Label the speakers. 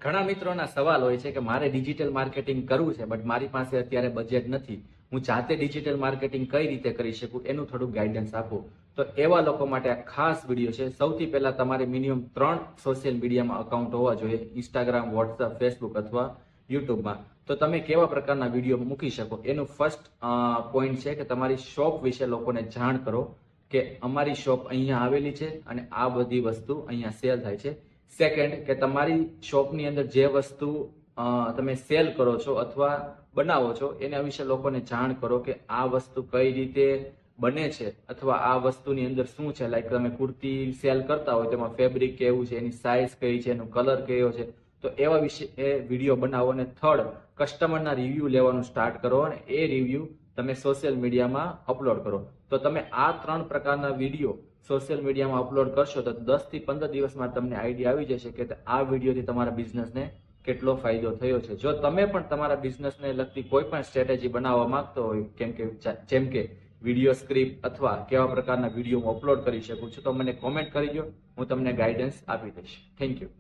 Speaker 1: ઘણા મિત્રોના સવાલ હોય છે કે મારે ડિજિટલ માર્કેટિંગ કરવું છે બટ મારી પાસે અત્યારે બજેટ નથી, હું જાતે ડિજિટલ માર્કેટિંગ કઈ રીતે કરી શકું એનું થોડું ગાઈડન્સ આપો. તો એવા લોકો માટે આ ખાસ વિડીયો છે. સૌથી પહેલા તમારે મિનિમમ 3 સોશિયલ મીડિયામાં અકાઉન્ટ હોવા જોઈએ, ઇન્સ્ટાગ્રામ, વોટ્સઅપ, ફેસબુક અથવા યુટ્યુબમાં. તો તમે કેવા પ્રકારના વિડીયો મૂકી શકો એનું ફર્સ્ટ પોઈન્ટ છે કે તમારી શોપ વિશે લોકોને જાણ કરો કે અમારી શોપ અહીંયા આવેલી છે અને આ બધી વસ્તુ અહીંયા સેલ થાય છે. સેકન્ડ, કે તમારી શોપની અંદર જે વસ્તુ તમે સેલ કરો છો અથવા બનાવો છો એના વિશે લોકોને જાણ કરો કે આ વસ્તુ કઈ રીતે બને છે અથવા આ વસ્તુની અંદર શું છે. લાઈક તમે કુર્તી સેલ કરતા હોય તેમાં ફેબ્રિક કેવું છે, એની સાઇઝ કઈ છે, એનો કલર કયો છે, તો એવા વિશે એ વિડીયો બનાવો. અને થર્ડ, કસ્ટમરના રિવ્યુ લેવાનું સ્ટાર્ટ કરો અને એ રિવ્યુ તમે સોશિયલ મીડિયામાં અપલોડ કરો. તો તમે આ 3 પ્રકારના વિડીયો સોશિયલ મીડિયામાં અપલોડ કરશો તો 10 થી 15 દિવસમાં તમને આઈડિયા આવી જશે કે આ વિડીયોથી તમારા બિઝનેસને કેટલો ફાયદો થયો છે. જો તમે પણ તમારા બિઝનેસને લગતી કોઈ પણ સ્ટ્રેટેજી બનાવવા માંગતો હોય, જેમ કે વિડીયો સ્ક્રિપ્ટ અથવા કેવા પ્રકારના વિડીયો હું અપલોડ કરી શકું છું, તો મને કોમેન્ટ કરી દો, હું તમને ગાઈડન્સ આપી દઈશ. Thank you.